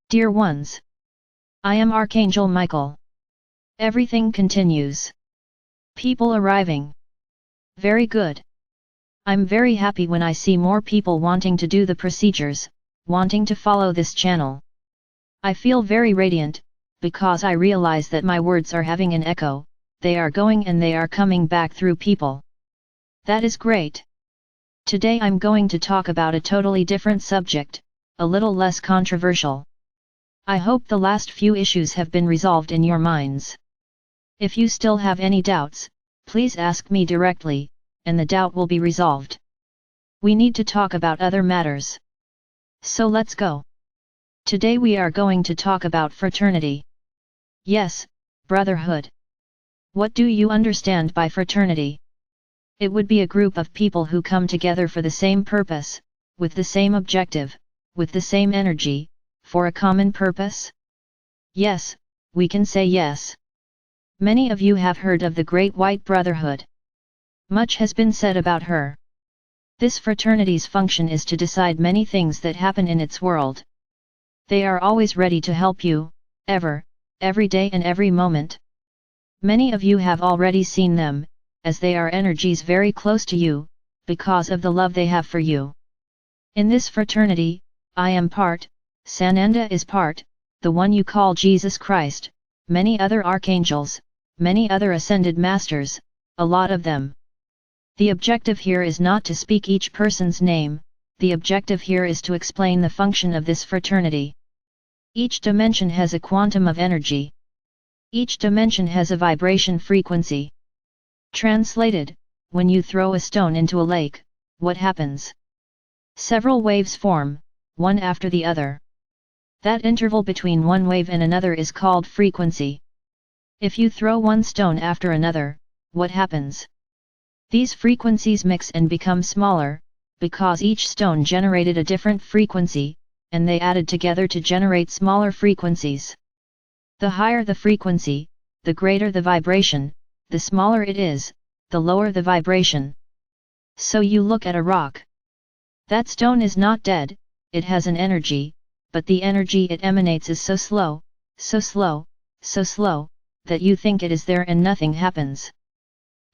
Dear ones, I am Archangel Michael. Everything continues. People arriving. Very good. I'm very happy when I see more people wanting to do the procedures, wanting to follow this channel. I feel very radiant, because I realize that my words are having an echo, they are going and they are coming back through people. That is great. Today I'm going to talk about a totally different subject, a little less controversial. I hope the last few issues have been resolved in your minds. If you still have any doubts, please ask me directly, and the doubt will be resolved. We need to talk about other matters. So let's go. Today we are going to talk about fraternity. Yes, brotherhood. What do you understand by fraternity? It would be a group of people who come together for the same purpose, with the same objective, with the same energy, for a common purpose? Yes, we can say yes. Many of you have heard of the Great White Brotherhood. Much has been said about her. This fraternity's function is to decide many things that happen in its world. They are always ready to help you, every day and every moment. Many of you have already seen them, as they are energies very close to you, because of the love they have for you. In this fraternity, I am part, Sananda is part, the one you call Jesus Christ, many other archangels, many other ascended masters, a lot of them. The objective here is not to speak each person's name, the objective here is to explain the function of this fraternity. Each dimension has a quantum of energy. Each dimension has a vibration frequency. Translated, when you throw a stone into a lake, what happens? Several waves form, one after the other. That interval between one wave and another is called frequency. If you throw one stone after another, what happens? These frequencies mix and become smaller, because each stone generated a different frequency, and they added together to generate smaller frequencies. The higher the frequency, the greater the vibration, the smaller it is, the lower the vibration. So you look at a rock. That stone is not dead, it has an energy, but the energy it emanates is so slow, so slow, so slow, that you think it is there and nothing happens.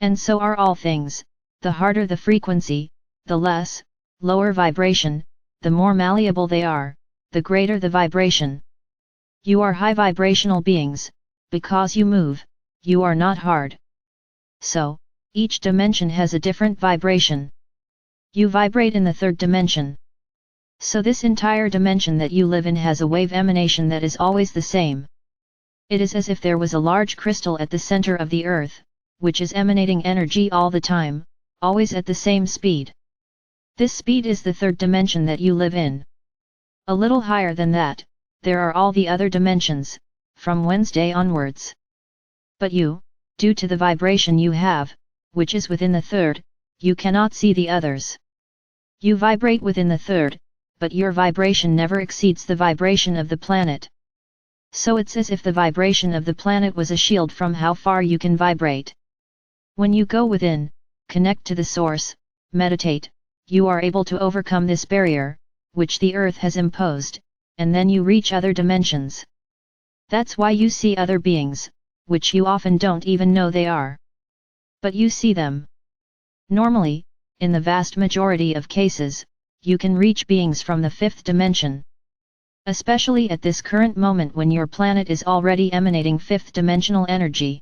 And so are all things, the harder the frequency, the less, lower vibration, the more malleable they are, the greater the vibration. You are high vibrational beings, because you move, you are not hard. So, each dimension has a different vibration. You vibrate in the third dimension. So this entire dimension that you live in has a wave emanation that is always the same. It is as if there was a large crystal at the center of the earth, which is emanating energy all the time, always at the same speed. This speed is the third dimension that you live in. A little higher than that, there are all the other dimensions, from Wednesday onwards. But you, due to the vibration you have, which is within the third, you cannot see the others. You vibrate within the third, but your vibration never exceeds the vibration of the planet. So it's as if the vibration of the planet was a shield from how far you can vibrate. When you go within, connect to the source, meditate, you are able to overcome this barrier, which the earth has imposed, and then you reach other dimensions. That's why you see other beings, which you often don't even know they are. But you see them. Normally, in the vast majority of cases, you can reach beings from the fifth dimension. Especially at this current moment when your planet is already emanating fifth dimensional energy.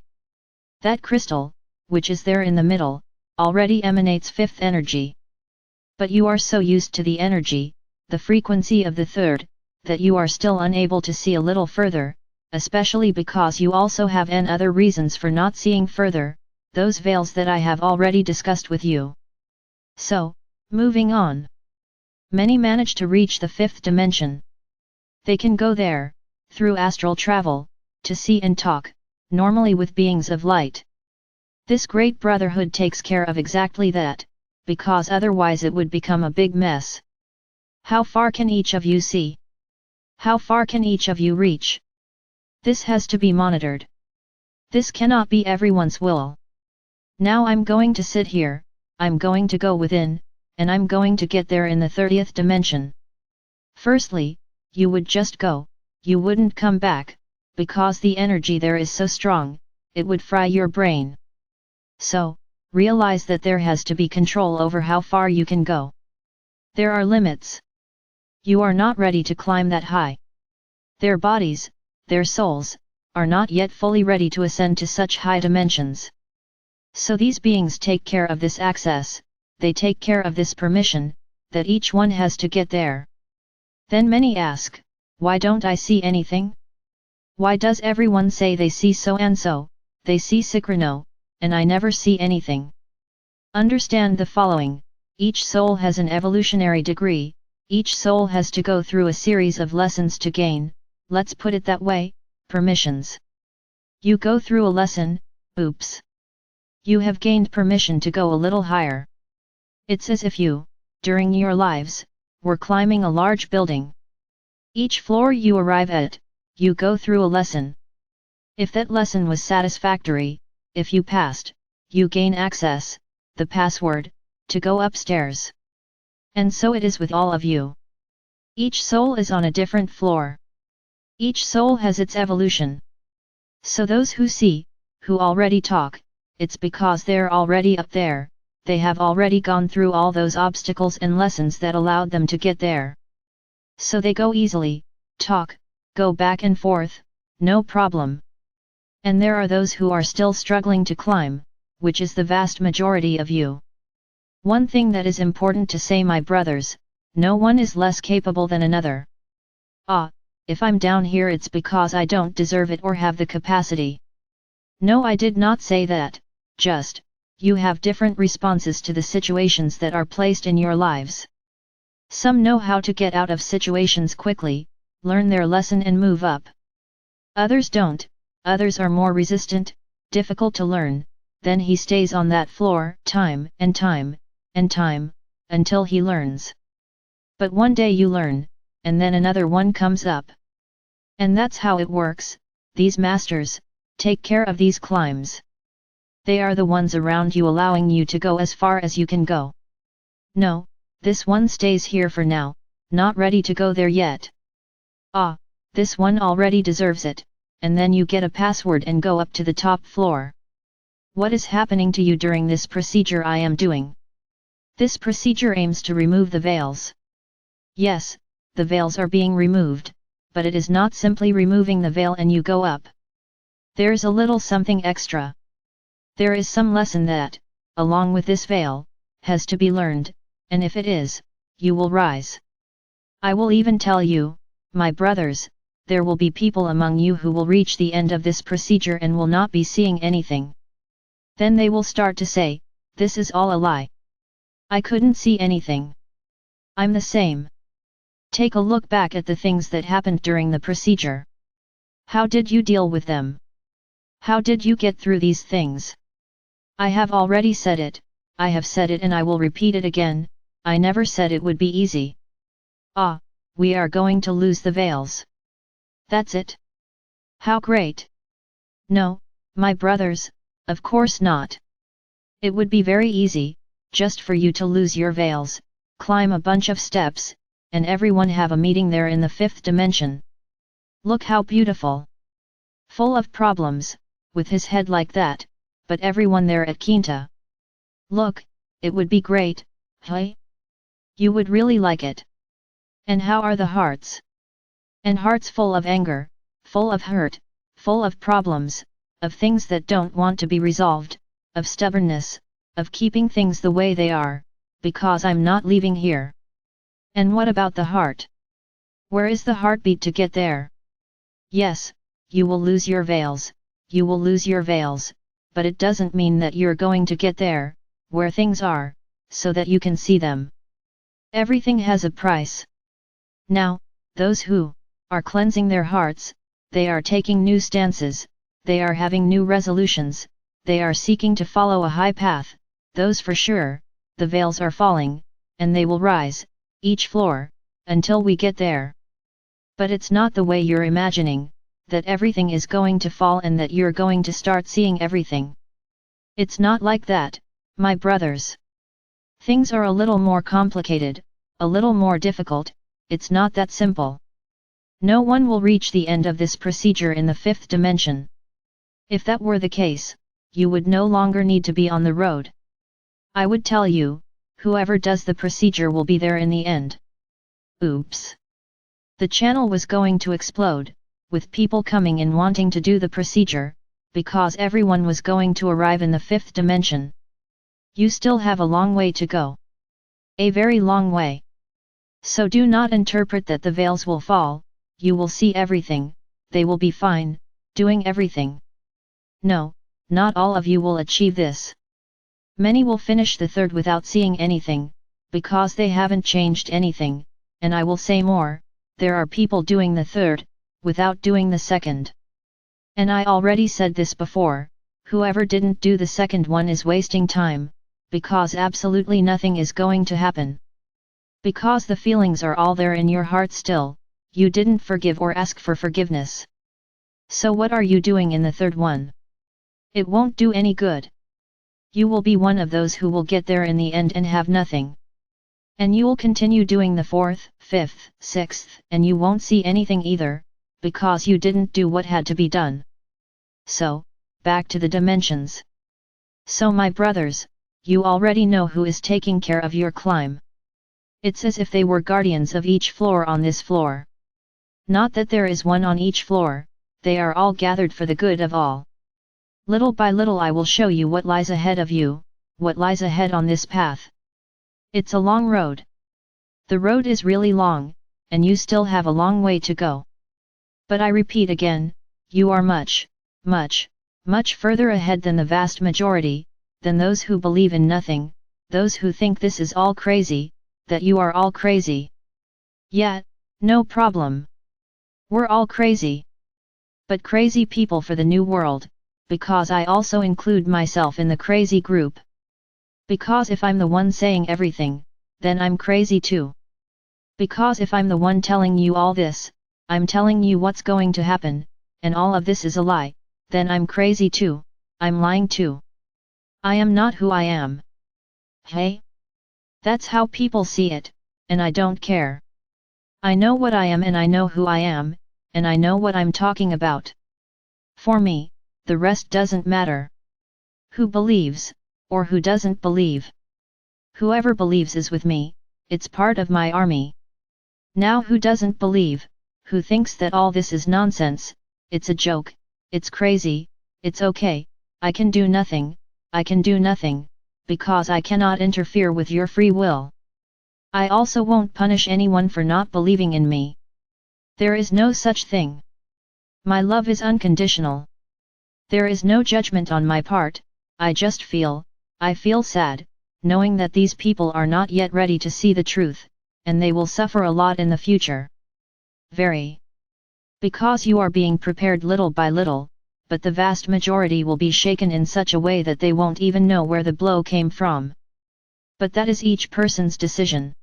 That crystal, which is there in the middle, already emanates fifth energy. But you are so used to the energy, the frequency of the third, that you are still unable to see a little further, especially because you also have other reasons for not seeing further, those veils that I have already discussed with you. So, moving on. Many manage to reach the fifth dimension. They can go there, through astral travel, to see and talk, normally with beings of light. This great brotherhood takes care of exactly that, because otherwise it would become a big mess. How far can each of you see? How far can each of you reach? This has to be monitored. This cannot be everyone's will. Now I'm going to sit here, I'm going to go within, and I'm going to get there in the 30th dimension. Firstly, you would just go, you wouldn't come back, because the energy there is so strong, it would fry your brain. So, realize that there has to be control over how far you can go. There are limits. You are not ready to climb that high. Their bodies, their souls, are not yet fully ready to ascend to such high dimensions. So these beings take care of this access, they take care of this permission, that each one has to get there. Then many ask, why don't I see anything? Why does everyone say they see so and so, they see Synchrano, and I never see anything? Understand the following, each soul has an evolutionary degree, each soul has to go through a series of lessons to gain, let's put it that way, permissions. You go through a lesson, oops. You have gained permission to go a little higher. It's as if you, during your lives, were climbing a large building. Each floor you arrive at, you go through a lesson. If that lesson was satisfactory, if you passed, you gain access, the password, to go upstairs. And so it is with all of you. Each soul is on a different floor. Each soul has its evolution. So those who see, who already talk, it's because they're already up there, they have already gone through all those obstacles and lessons that allowed them to get there. So they go easily, talk, go back and forth, no problem. And there are those who are still struggling to climb, which is the vast majority of you. One thing that is important to say, my brothers, no one is less capable than another. If I'm down here it's because I don't deserve it or have the capacity. No, I did not say that, just, you have different responses to the situations that are placed in your lives. Some know how to get out of situations quickly, learn their lesson and move up. Others don't, others are more resistant, difficult to learn, then he stays on that floor, time, until he learns. But one day you learn, and then another one comes up. And that's how it works, these masters, take care of these climbs. They are the ones around you allowing you to go as far as you can go. No, this one stays here for now, not ready to go there yet. This one already deserves it, and then you get a password and go up to the top floor. What is happening to you during this procedure I am doing? This procedure aims to remove the veils. Yes, the veils are being removed, but it is not simply removing the veil and you go up. There's a little something extra. There is some lesson that, along with this veil, has to be learned, and if it is, you will rise. I will even tell you, my brothers, there will be people among you who will reach the end of this procedure and will not be seeing anything. Then they will start to say, this is all a lie. I couldn't see anything. I'm the same. Take a look back at the things that happened during the procedure. How did you deal with them? How did you get through these things? I have already said it, I have said it and I will repeat it again, I never said it would be easy. We are going to lose the veils. That's it? How great! No, my brothers, of course not. It would be very easy, just for you to lose your veils, climb a bunch of steps, and everyone have a meeting there in the fifth dimension. Look how beautiful! Full of problems, with his head like that, but everyone there at Quinta. Look, it would be great, hey? You would really like it. And how are the hearts? And hearts full of anger, full of hurt, full of problems, of things that don't want to be resolved, of stubbornness, of keeping things the way they are, because I'm not leaving here. And what about the heart? Where is the heartbeat to get there? Yes, you will lose your veils, you will lose your veils, but it doesn't mean that you're going to get there, where things are, so that you can see them. Everything has a price. Now, those who are cleansing their hearts, they are taking new stances, they are having new resolutions, they are seeking to follow a high path, those for sure, the veils are falling, and they will rise, each floor, until we get there. But it's not the way you're imagining, that everything is going to fall and that you're going to start seeing everything. It's not like that, my brothers. Things are a little more complicated, a little more difficult, it's not that simple. No one will reach the end of this procedure in the fifth dimension. If that were the case, you would no longer need to be on the road. I would tell you, whoever does the procedure will be there in the end. Oops! The channel was going to explode, with people coming in wanting to do the procedure, because everyone was going to arrive in the fifth dimension. You still have a long way to go. A very long way. So do not interpret that the veils will fall, you will see everything, they will be fine, doing everything. No, not all of you will achieve this. Many will finish the third without seeing anything, because they haven't changed anything, and I will say more, there are people doing the third, without doing the second. And I already said this before, whoever didn't do the second one is wasting time, because absolutely nothing is going to happen. Because the feelings are all there in your heart still, you didn't forgive or ask for forgiveness. So what are you doing in the third one? It won't do any good. You will be one of those who will get there in the end and have nothing. And you will continue doing the fourth, fifth, sixth, and you won't see anything either, because you didn't do what had to be done. So, back to the dimensions. So my brothers, you already know who is taking care of your climb. It's as if they were guardians of each floor on this floor. Not that there is one on each floor, they are all gathered for the good of all. Little by little I will show you what lies ahead of you, what lies ahead on this path. It's a long road. The road is really long, and you still have a long way to go. But I repeat again, you are much, much, much further ahead than the vast majority, than those who believe in nothing, those who think this is all crazy, that you are all crazy. Yeah, no problem. We're all crazy. But crazy people for the new world, because I also include myself in the crazy group. Because if I'm the one saying everything, then I'm crazy too. Because if I'm the one telling you all this, I'm telling you what's going to happen, and all of this is a lie, then I'm crazy too, I'm lying too. I am not who I am. Hey? That's how people see it, and I don't care. I know what I am and I know who I am, and I know what I'm talking about. For me, the rest doesn't matter. Who believes, or who doesn't believe? Whoever believes is with me, it's part of my army. Now who doesn't believe, who thinks that all this is nonsense, it's a joke, it's crazy, it's okay, I can do nothing, because I cannot interfere with your free will. I also won't punish anyone for not believing in me. There is no such thing. My love is unconditional. There is no judgment on my part, I just I feel sad, knowing that these people are not yet ready to see the truth, and they will suffer a lot in the future. Very. Because you are being prepared little by little, but the vast majority will be shaken in such a way that they won't even know where the blow came from. But that is each person's decision.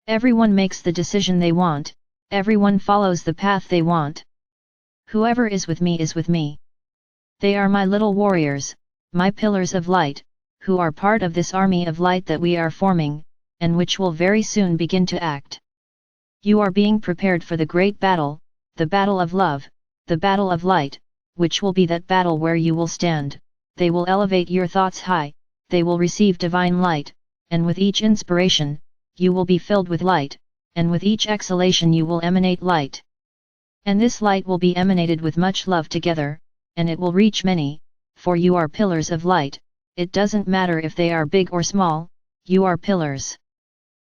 Everyone makes the decision they want, everyone follows the path they want. Whoever is with me is with me. They are my little warriors, my pillars of light, who are part of this army of light that we are forming, and which will very soon begin to act. You are being prepared for the great battle, the battle of love, the battle of light, which will be that battle where you will stand, they will elevate your thoughts high, they will receive divine light, and with each inspiration, you will be filled with light, and with each exhalation you will emanate light. And this light will be emanated with much love together, and it will reach many, for you are pillars of light, it doesn't matter if they are big or small, you are pillars.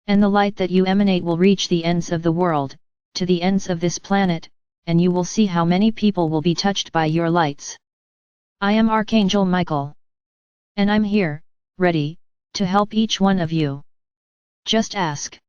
And the light that you emanate will reach the ends of the world, to the ends of this planet, and you will see how many people will be touched by your lights. I am Archangel Michael. And I'm here, ready, to help each one of you. Just ask.